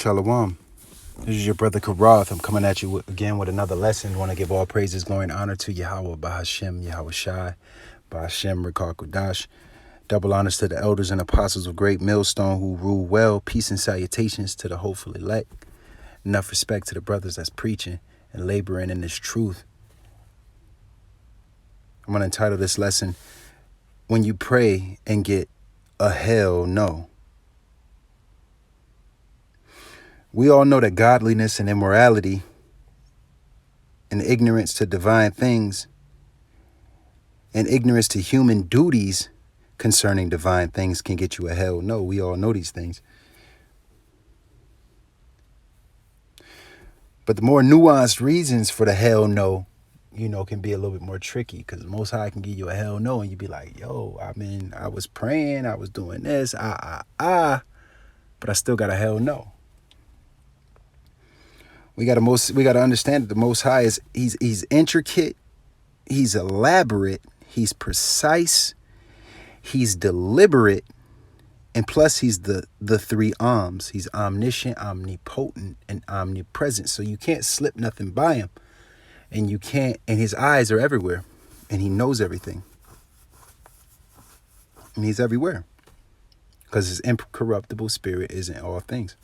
Shalom. This is your brother Karath. I'm coming at you again with another lesson. I want to give all praises, glory, and honor to Yahweh, Bahashem, Yahweh Shai, Bahashem, Rikar Kudash. Double honors to the elders and apostles of Great Millstone who rule well. Peace and salutations to the hopeful elect. Enough respect to the brothers that's preaching and laboring in this truth. I'm going to entitle this lesson, When You Pray and Get a Hell No. We all know that godliness and immorality and ignorance to divine things and ignorance to human duties concerning divine things can get you a hell no. We all know these things. But the more nuanced reasons for the hell no, can be a little bit more tricky, because the Most High can give you a hell no and you be like, yo, I was praying, I was doing this, but I still got a hell no. We got to understand that the Most High he's intricate, he's elaborate, he's precise, he's deliberate, and plus he's the three Oms. He's omniscient, omnipotent, and omnipresent. So you can't slip nothing by him, and his eyes are everywhere, and he knows everything, and he's everywhere because his incorruptible spirit is in all things.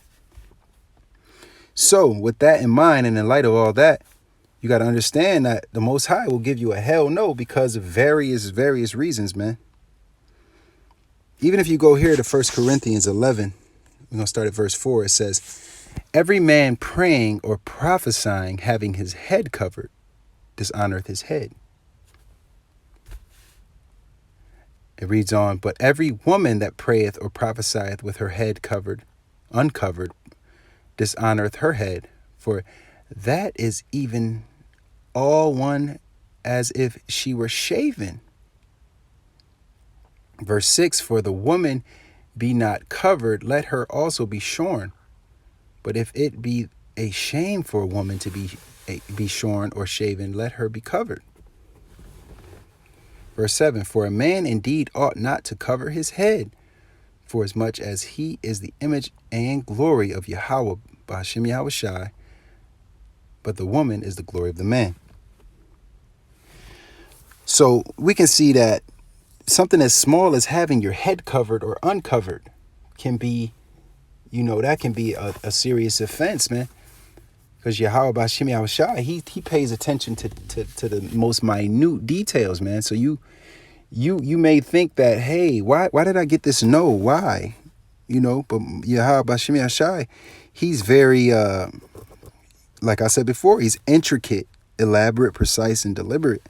So with that in mind, and in light of all that, you got to understand that the Most High will give you a hell no because of various reasons, man. Even if you go here to 1 Corinthians 11, we're going to start at verse 4. It says, every man praying or prophesying having his head covered dishonoreth his head. It reads on, but every woman that prayeth or prophesieth with her head uncovered, dishonoreth her head, for that is even all one as if she were shaven. Verse 6, for the woman be not covered, let her also be shorn. But if it be a shame for a woman to be shorn or shaven, let her be covered. Verse 7, for a man indeed ought not to cover his head, for as much as he is the image and glory of Yahweh, Bahashem Yahweh Shai, but the woman is the glory of the man. So we can see that something as small as having your head covered or uncovered can be, that can be a serious offense, man. Because Yahweh Bahashem Yahweh Shai, he pays attention to the most minute details, man. So you may think that, hey, why did I get this no? Why? But Yahweh Bahashem Yahweh Shai, he's very, like I said before, he's intricate, elaborate, precise, and deliberate.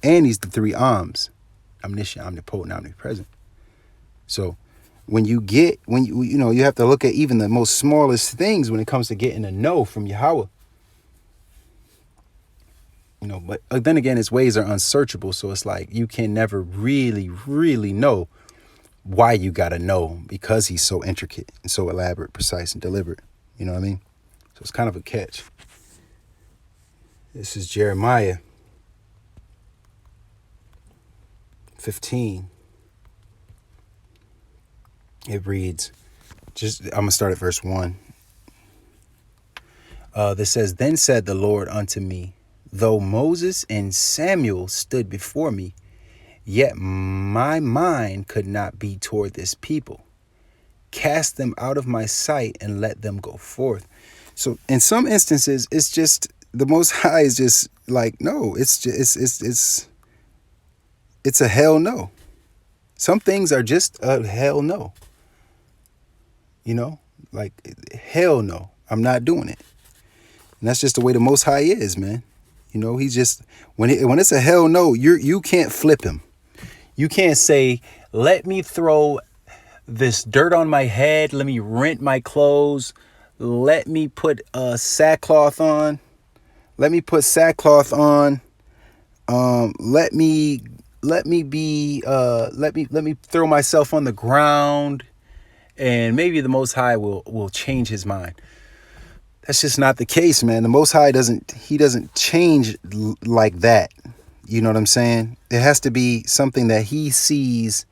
And he's the three Oms, omniscient, omnipotent, omnipresent. So when you have to look at even the most smallest things when it comes to getting a no from Yahweh. But then again, his ways are unsearchable. So it's like you can never really, really know why you got to know, because he's so intricate and so elaborate, precise, and deliberate. You know what I mean? So it's kind of a catch. This is Jeremiah 15. It reads, I'm going to start at verse 1. This says, then said the Lord unto me, though Moses and Samuel stood before me, yet my mind could not be toward this people. Cast them out of my sight and let them go forth. So in some instances, it's just the Most High is just like, no, it's a hell no. Some things are just a hell no. Like hell no, I'm not doing it. And that's just the way the Most High is, man. He's just, when it's a hell no, you can't flip him. You can't say, let me throw this dirt on my head. Let me rent my clothes. Let me put sackcloth on. Let me put sackcloth on. Let me throw myself on the ground, and maybe the Most High will change his mind. That's just not the case, man. The Most High doesn't change like that. You know what I'm saying? It has to be something that he sees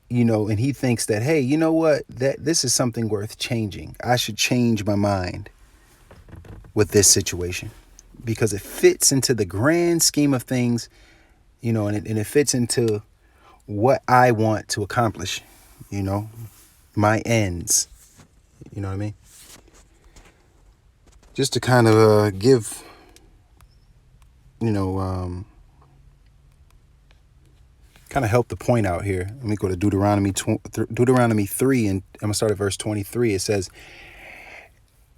and he thinks that, hey, you know what, that this is something worth changing. I should change my mind with this situation because it fits into the grand scheme of things, and it fits into what I want to accomplish, my ends. You know what I mean? Just to kind of give, kind of help the point out here. Let me go to Deuteronomy 3, and I'm going to start at verse 23. It says,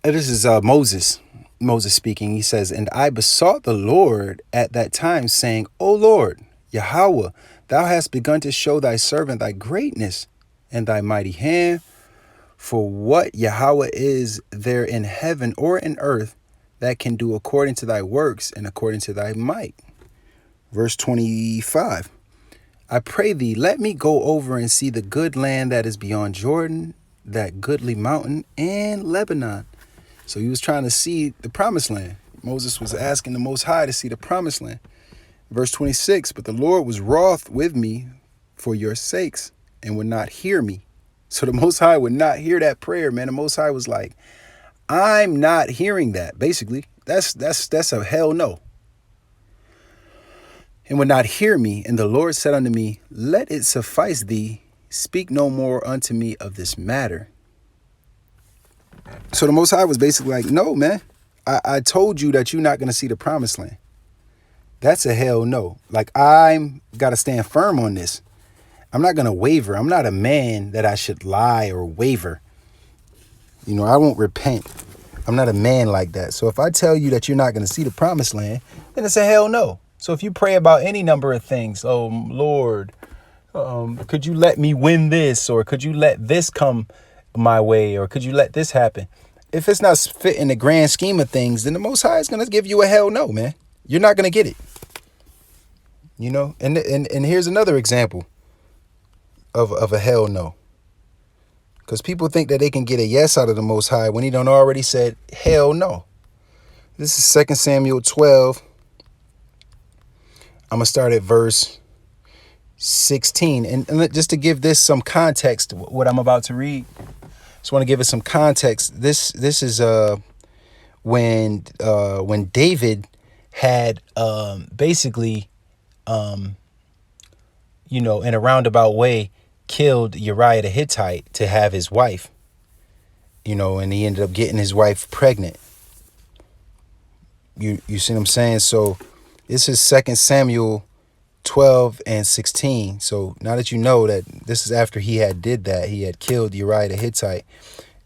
this is Moses speaking. He says, and I besought the Lord at that time, saying, O Lord, Yahweh, thou hast begun to show thy servant thy greatness and thy mighty hand. For what Yahweh is there in heaven or in earth that can do according to thy works and according to thy might? Verse 25. I pray thee, let me go over and see the good land that is beyond Jordan, that goodly mountain, and Lebanon. So he was trying to see the promised land. Moses was asking the Most High to see the promised land. Verse 26, but the Lord was wroth with me for your sakes and would not hear me. So the Most High would not hear that prayer, man. The Most High was like, I'm not hearing that. Basically, that's a hell no. And would not hear me. And the Lord said unto me, let it suffice thee. Speak no more unto me of this matter. So the Most High was basically like, no, man. I told you that you're not going to see the promised land. That's a hell no. Like, I'm got to stand firm on this. I'm not going to waver. I'm not a man that I should lie or waver. I won't repent. I'm not a man like that. So if I tell you that you're not going to see the promised land, then it's a hell no. So if you pray about any number of things, oh, Lord, could you let me win this? Or could you let this come my way? Or could you let this happen? If it's not fit in the grand scheme of things, then the Most High is going to give you a hell no, man. You're not going to get it. And here's another example of a hell no. Because people think that they can get a yes out of the Most High when he done already said hell no. This is 2 Samuel 12. I'm going to start at verse 16. And just to give this some context, what I'm about to read, just want to give it some context. This is when David had basically, in a roundabout way, killed Uriah the Hittite to have his wife, and he ended up getting his wife pregnant. You see what I'm saying? So this is 2 Samuel 12 and 16. So now that you know that this is after he had did that, he had killed Uriah the Hittite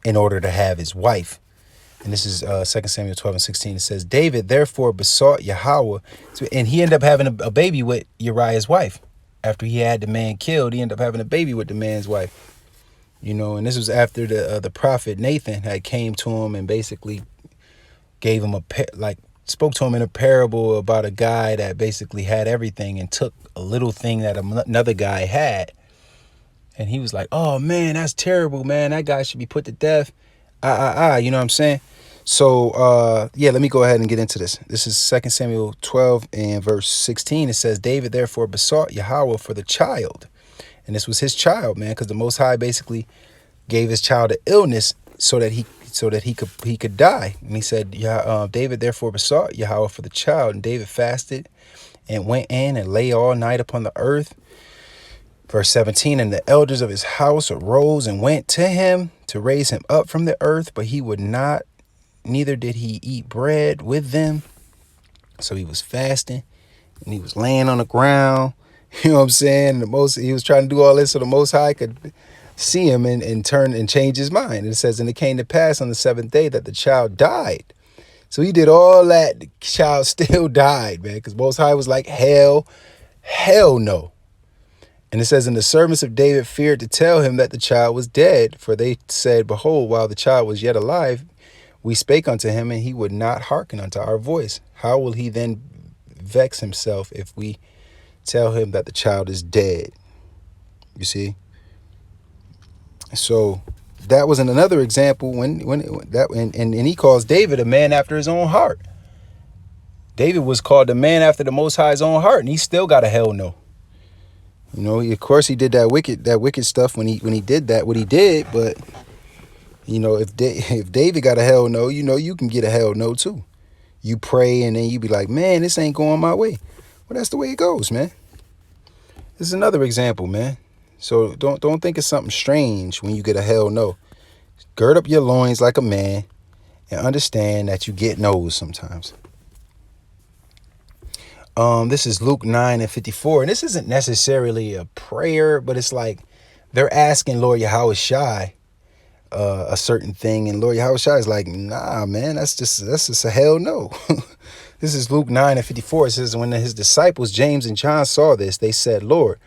in order to have his wife. And this is 2 Samuel 12 and 16. It says, David therefore besought Yahweh, and he ended up having a baby with Uriah's wife. After he had the man killed, he ended up having a baby with the man's wife. And this was after the prophet Nathan had came to him and basically gave him spoke to him in a parable about a guy that basically had everything and took a little thing that another guy had. And he was like, oh, man, that's terrible, man. That guy should be put to death. You know what I'm saying? So, let me go ahead and get into this. This is 2 Samuel 12 and verse 16. It says, David therefore besought Yahweh for the child. And this was his child, man, because the Most High basically gave his child an illness so that he could die. And he said, David therefore besought Yahweh for the child. And David fasted and went in and lay all night upon the earth. Verse 17, and the elders of his house arose and went to him to raise him up from the earth, but he would not, neither did he eat bread with them. So he was fasting and he was laying on the ground. You know what I'm saying? He was trying to do all this so the Most High could see him and turn and change his mind. And it says, and it came to pass on the seventh day that the child died. So he did all that. The child still died, man, because Most High was like, hell no. And it says, and the servants of David feared to tell him that the child was dead, for they said, behold, while the child was yet alive, we spake unto him, and he would not hearken unto our voice. How will he then vex himself if we tell him that the child is dead? You see? So that was another example and he calls David a man after his own heart. David was called a man after the Most High's own heart, and he still got a hell no. You know, of course he did that wicked stuff when he did that, what he did. But, you know, if David got a hell no, you know, you can get a hell no too. You pray and then you be like, man, this ain't going my way. Well, that's the way it goes, man. This is another example, man. So don't think it's something strange when you get a hell no. Gird up your loins like a man and understand that you get no's sometimes. This is Luke 9:54, and this isn't necessarily a prayer, but it's like they're asking Lord Yahushua a certain thing, and Lord Yahushua is like, nah, man, that's just a hell no. This is Luke 9:54. It says, when his disciples James and John saw this, they said, Lord,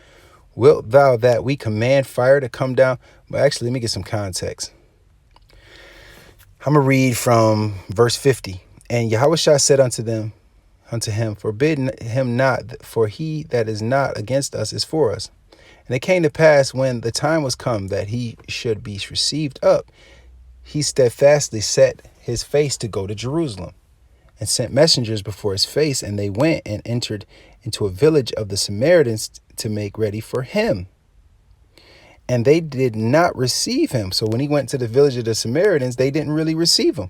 wilt thou that we command fire to come down? But actually, let me get some context. I'm gonna read from verse 50. And Yahushua said unto him, forbid him not, for he that is not against us is for us. And it came to pass, when the time was come that he should be received up, he steadfastly set his face to go to Jerusalem, and sent messengers before his face, and they went and entered into a village of the Samaritans to make ready for him. And they did not receive him. So when he went to the village of the Samaritans, they didn't really receive him,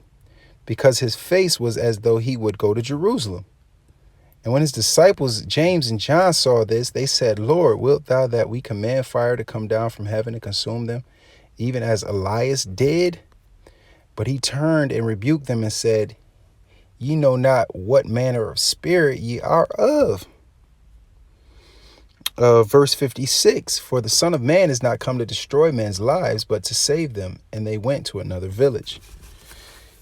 because his face was as though he would go to Jerusalem. And when his disciples James and John saw this, they said, Lord, wilt thou that we command fire to come down from heaven and consume them, even as Elias did? But he turned and rebuked them and said, ye know not what manner of spirit ye are of. Verse 56, for the Son of Man is not come to destroy men's lives, but to save them. And they went to another village.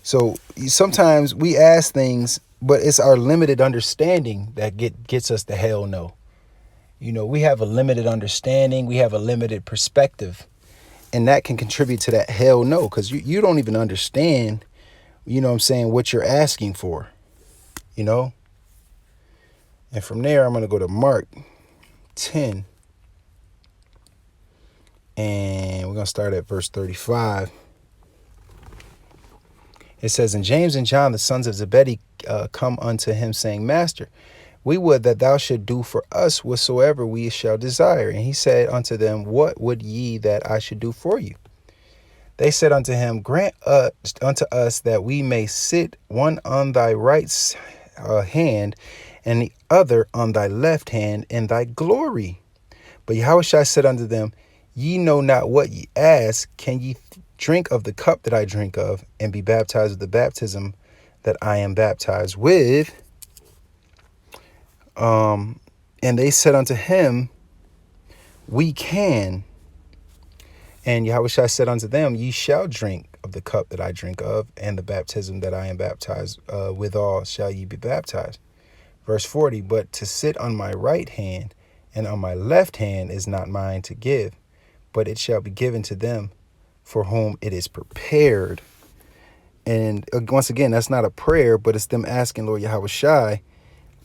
So sometimes we ask things, but it's our limited understanding that gets us the hell no. You know, we have a limited understanding. We have a limited perspective. And that can contribute to that hell no, because you don't even understand, you know what I'm saying, what you're asking for, you know. And from there, I'm going to go to Mark 10. And we're going to start at verse 35. It says, and James and John, the sons of Zebedee, come unto him, saying, Master, we would that thou should do for us whatsoever we shall desire. And he said unto them, what would ye that I should do for you? They said unto him, grant unto us that we may sit one on thy right hand and the other on thy left hand in thy glory. But Yahushua said unto them, ye know not what ye ask. Can ye drink of the cup that I drink of, and be baptized with the baptism that I am baptized with? And they said unto him, we can. And Yahushua said unto them, ye shall drink of the cup that I drink of, and the baptism that I am baptized withal shall ye be baptized. Verse 40, but to sit on my right hand and on my left hand is not mine to give, but it shall be given to them for whom it is prepared. And once again, that's not a prayer, but it's them asking Lord Yahushua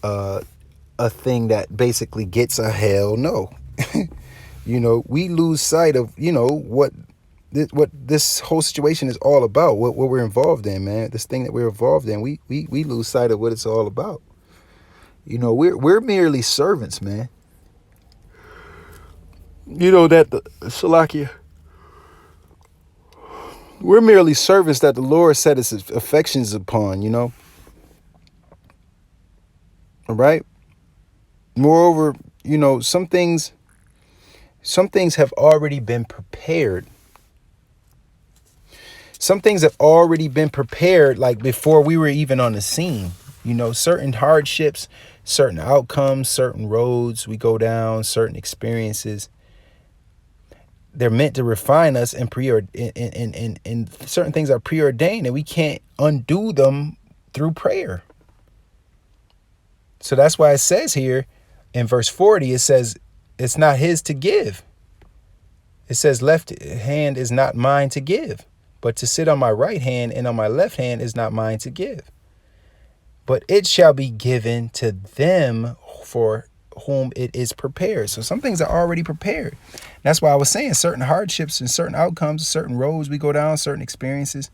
a thing that basically gets a hell no. You know, we lose sight of, you know, what this whole situation is all about, what we're involved in, man. This thing that we're involved in, we lose sight of what it's all about. You know, we're merely servants, man. You know that the Salakia, we're merely servants that the Lord set his affections upon, you know. All right. Moreover, you know, some things have already been prepared. Some things have already been prepared, like before we were even on the scene. You know, certain hardships, certain outcomes, certain roads we go down, certain experiences. They're meant to refine us, and certain things are preordained, and we can't undo them through prayer. So that's why it says here in verse 40, it says, it's not his to give. It says, left hand is not mine to give, but to sit on my right hand and on my left hand is not mine to give. But it shall be given to them for whom it is prepared. So some things are already prepared. That's why I was saying certain hardships and certain outcomes, certain roads we go down, certain experiences,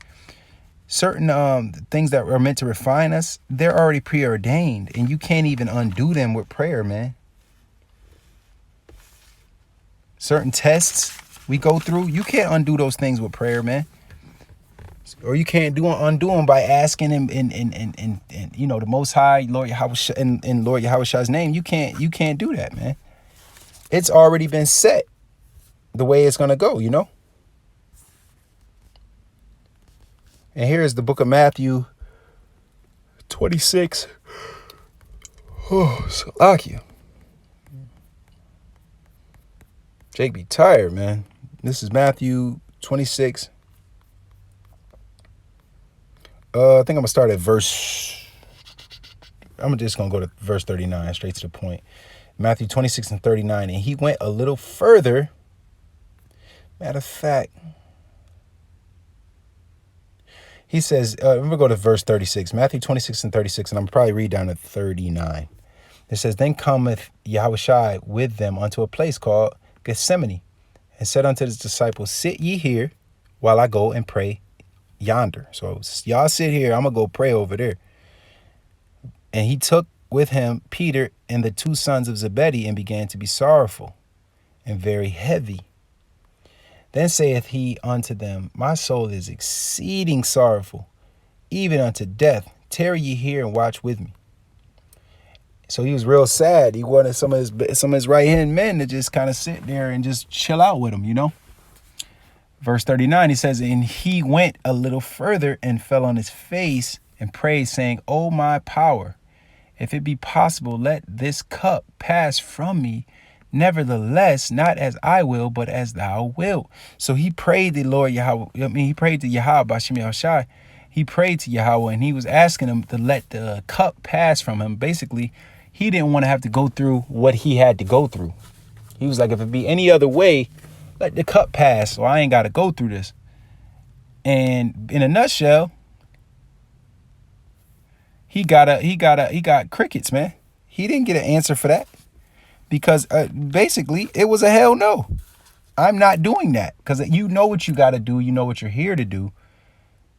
certain things that are meant to refine us, they're already preordained, and you can't even undo them with prayer, man. certain tests we go through, you can't undo those things with prayer, man. Or you can't undo them by asking him in you know, the Most High, Lord Yahweh, in Lord Yahweh's name. You can't do that, man. It's already been set the way it's gonna go, you know. And here is the book of Matthew 26. Oh, Salakia. Jake be tired, man. This is Matthew 26. I think I'm gonna start at I'm just gonna go to verse 39, straight to the point. Matthew 26 and 39. And he went a little further. Matter of fact, he says, I'm gonna go to verse 36. Matthew 26 and 36, and I'm probably read down to 39. It says, Then cometh Yahushua with them unto a place called Gethsemane, and said unto his disciples, Sit ye here while I go and pray yonder. So y'all sit here, I'm gonna go pray over there. And he took with him Peter and the two sons of Zebedee, and began to be sorrowful and very heavy. Then saith he unto them, My soul is exceeding sorrowful, even unto death. Tarry ye here and watch with me. So he was real sad. He wanted some of his right hand men to just kind of sit there and just chill out with him, you know. Verse 39, he says, And he went a little further and fell on his face and prayed, saying, O my power, if it be possible, let this cup pass from me. Nevertheless, not as I will, but as thou wilt. So he prayed to Lord Yahweh. He prayed to Yahweh, Bashim Yahushai. He prayed to Yahweh, and he was asking him to let the cup pass from him. Basically, he didn't want to have to go through what he had to go through. He was like, if it be any other way, let the cup pass, so I ain't got to go through this. And in a nutshell, he got crickets, man. He didn't get an answer for that. Because basically, it was a hell no. I'm not doing that. Because you know what you got to do. You know what you're here to do.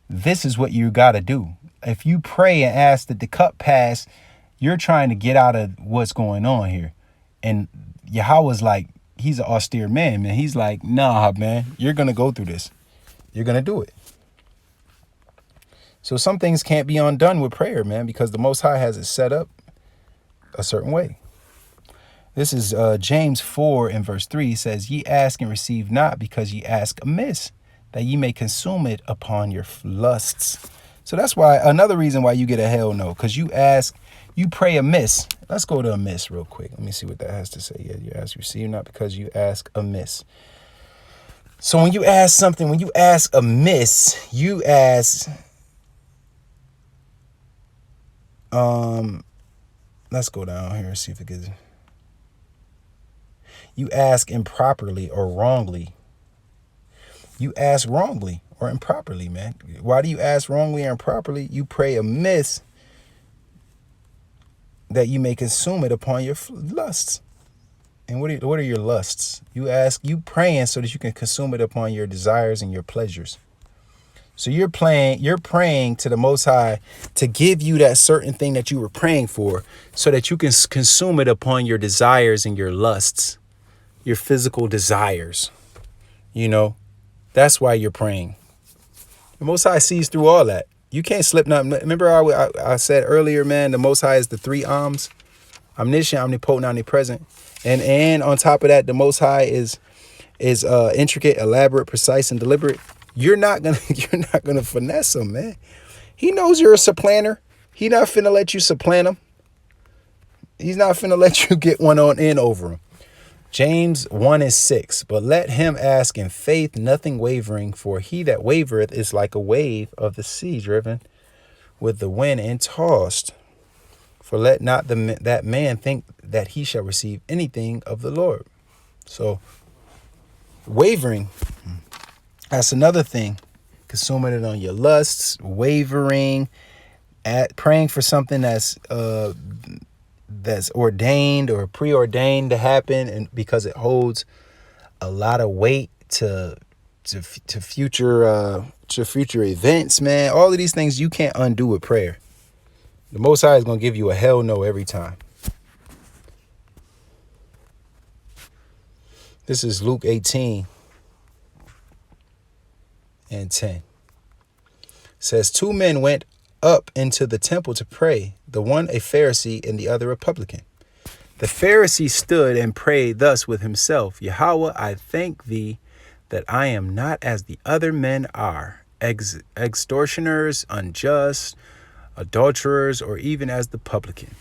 This is what you got to do. If you pray and ask that the cup pass, you're trying to get out of what's going on here. And Yahweh's like, he's an austere man, man. He's like, nah, man, you're going to go through this. You're going to do it. So some things can't be undone with prayer, man, because the Most High has it set up a certain way. This is James 4 and verse 3. He says, Ye ask and receive not, because ye ask amiss, that ye may consume it upon your lusts. So that's why, another reason why you get a hell no, because you pray amiss. Let's go to amiss real quick. Let me see what that has to say. Yeah, you ask, receive not, because you ask amiss. So when you ask something, when you ask amiss, you ask, let's go down here and see if it gets. You ask improperly or wrongly. You ask wrongly or improperly, man. Why do you ask wrongly or improperly? You pray amiss, that you may consume it upon your lusts. And what are your lusts? You praying so that you can consume it upon your desires and your pleasures. So you're praying to the Most High to give you that certain thing that you were praying for, so that you can consume it upon your desires and your lusts, your physical desires. You know, that's why you're praying. The Most High sees through all that. You can't slip nothing. Remember I said earlier, man, the Most High is the three Oms: omniscient, omnipotent, omnipresent. And on top of that, the Most High is intricate, elaborate, precise, and deliberate. You're not gonna finesse him, man. He knows you're a supplanter. He not finna let you supplant him. He's not finna let you get one on in over him. James 1 and 6. But let him ask in faith, nothing wavering, for he that wavereth is like a wave of the sea, driven with the wind and tossed. For let not that man think that he shall receive anything of the Lord. So wavering, that's another thing. Consuming it on your lusts, wavering, praying for something that's ordained or preordained to happen, and because it holds a lot of weight to future events, man. All of these things you can't undo with prayer. The Most High is gonna give you a hell no every time. This is Luke 18 and 10. It says, 2 men went up into the temple to pray, the one a Pharisee and the other a publican. The Pharisee stood and prayed thus with himself, Yahweh, I thank thee that I am not as the other men are, extortioners, unjust, adulterers, or even as the publican.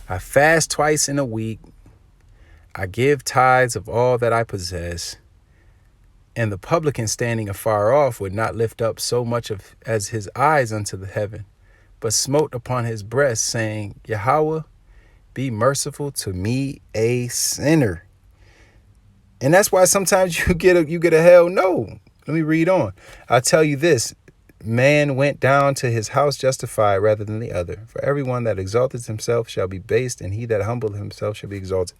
I fast twice in a week. I give tithes of all that I possess. And the publican standing afar off would not lift up so much as his eyes unto the heaven, but smote upon his breast, saying, Yahweh, be merciful to me, a sinner. And that's why sometimes you get a hell no. Let me read on. I'll tell you this. Man went down to his house justified rather than the other. For everyone that exalteth himself shall be based, and he that humbleth himself shall be exalted.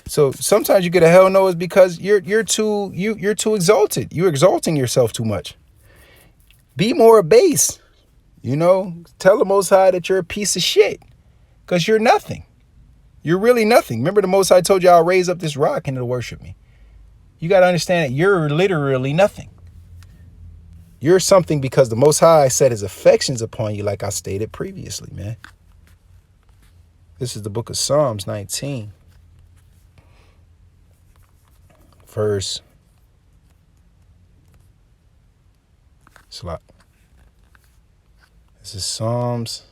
So sometimes you get a hell no is because you're too exalted. You're exalting yourself too much. Be more base. Tell the Most High that you're a piece of shit, because you're nothing. You're really nothing. Remember, the Most High told you, I'll raise up this rock and it'll worship me. You got to understand that you're literally nothing. You're something because the Most High set his affections upon you, like I stated previously, man. This is the book of Psalms 19. Verse. This is Psalms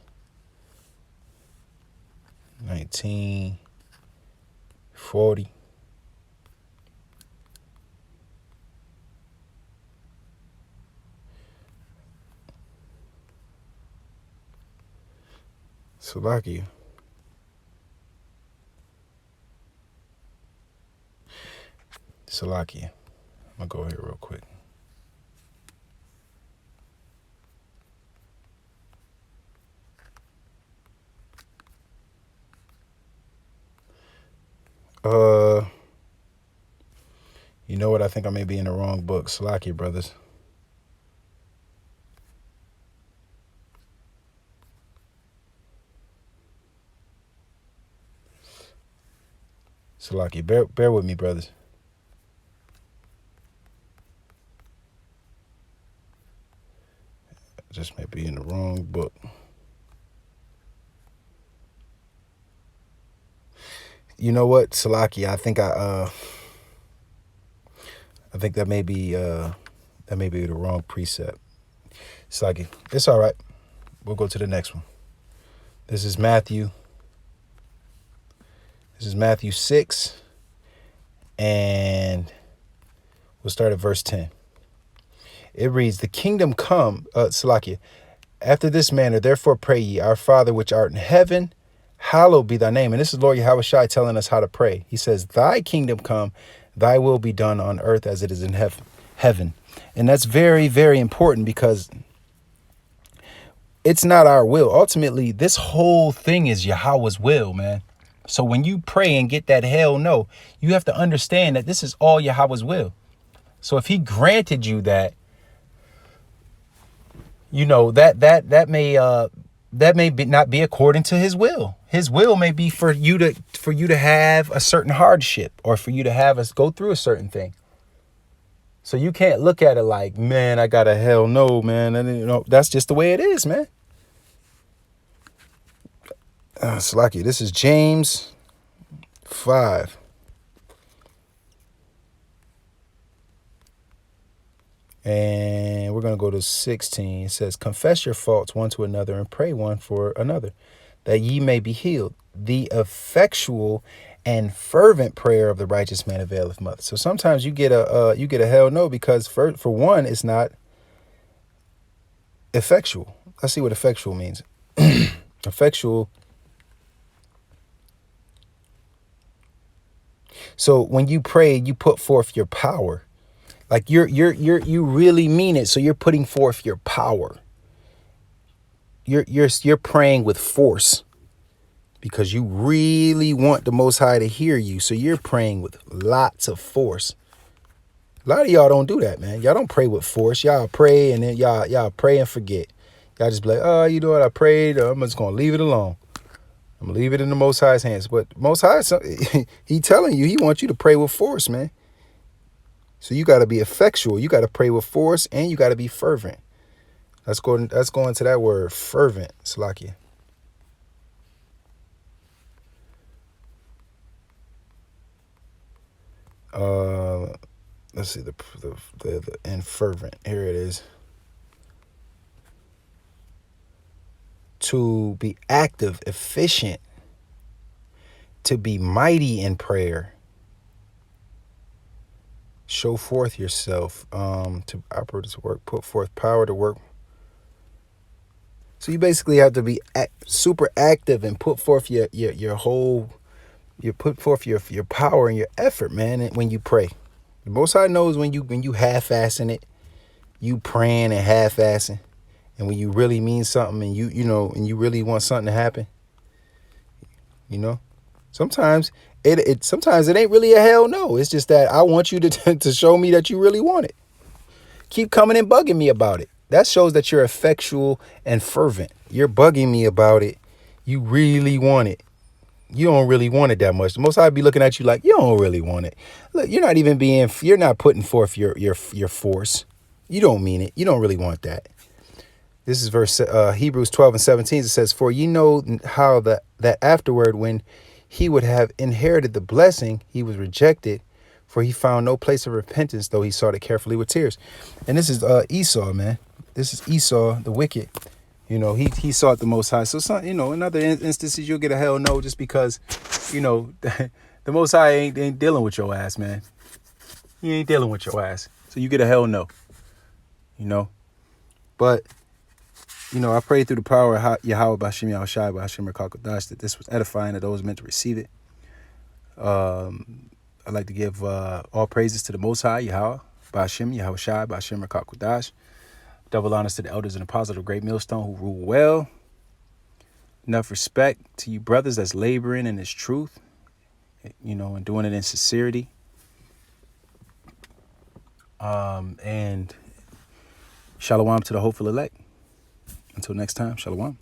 19:40. Salakia. I'm gonna go here real quick. You know what? I think I may be in the wrong book. Salakia, brothers. Salakia, bear with me, brothers. I just may be in the wrong book. You know what, Salakia? I think that may be the wrong precept. Salakia, it's all right. We'll go to the next one. This is Matthew 6, and we'll start at verse 10. It reads, the kingdom come, Salakia, after this manner, therefore pray ye, our Father which art in heaven, hallowed be thy name. And this is Lord Yahweh Shai telling us how to pray. He says, thy kingdom come, thy will be done on earth as it is in heaven. And that's very, very important, because it's not our will. Ultimately, this whole thing is Yahweh's will, man. So when you pray and get that hell no, you have to understand that this is all Yahweh's will. So if he granted you that, that may not be according to his will. His will may be for you to have a certain hardship, or for you to have us go through a certain thing. So you can't look at it like, man, I got a hell no, man. And that's just the way it is, man. Salakia, this is James 5. And we're going to go to 16. It says, confess your faults one to another and pray one for another, that ye may be healed. The effectual and fervent prayer of the righteous man availeth much. So sometimes you get a hell no because for one, it's not effectual. Let's see what effectual means. Effectual. So when you pray, you put forth your power. Like you really mean it. So you're putting forth your power. You're praying with force, because you really want the Most High to hear you. So you're praying with lots of force. A lot of y'all don't do that, man. Y'all don't pray with force. Y'all pray and then y'all pray and forget. Y'all just be like, oh, you know what? I prayed. I'm just going to leave it alone. I'm going to leave it in the Most High's hands. But Most High, he telling you, he wants you to pray with force, man. So you got to be effectual. You got to pray with force, and you got to be fervent. Let's go into that word, fervent, Salakia. Let's see the and fervent. Here it is. To be active, efficient, to be mighty in prayer. Show forth yourself, to operate this work, put forth power to work. So you basically have to be super active and put forth your whole, you put forth your power and your effort, man. When you pray, the Most High knows when you half-assing it, you praying and half-assing, and when you really mean something and you know and you really want something to happen, you know, sometimes it ain't really a hell no. It's just that I want you to show me that you really want it. Keep coming and bugging me about it. That shows that you're effectual and fervent. You're bugging me about it. You really want it. You don't really want it that much. The Most High be looking at you like, you don't really want it. Look, you're not putting forth your force. You don't mean it. You don't really want that. This is verse Hebrews 12:17. It says, for ye know how that afterward, when he would have inherited the blessing, he was rejected, for he found no place of repentance, though he sought it carefully with tears. And this is Esau, man. This is Esau, the wicked. You know, he sought the Most High. So, in other instances, you'll get a hell no just because, the Most High ain't dealing with your ass, man. He ain't dealing with your ass. So you get a hell no, But, I pray through the power of Yahweh B'Hashem Yahushai B'Hashem Rakakodash that this was edifying to those meant to receive it. I'd like to give all praises to the Most High, Yahweh B'Hashem Yahushai B'Hashem Rakakodash. Double honors to the elders and apostles of the Great Millstone who rule well. Enough respect to you brothers that's laboring in this truth, and doing it in sincerity. And shalom to the hopeful elect. Until next time, shalom.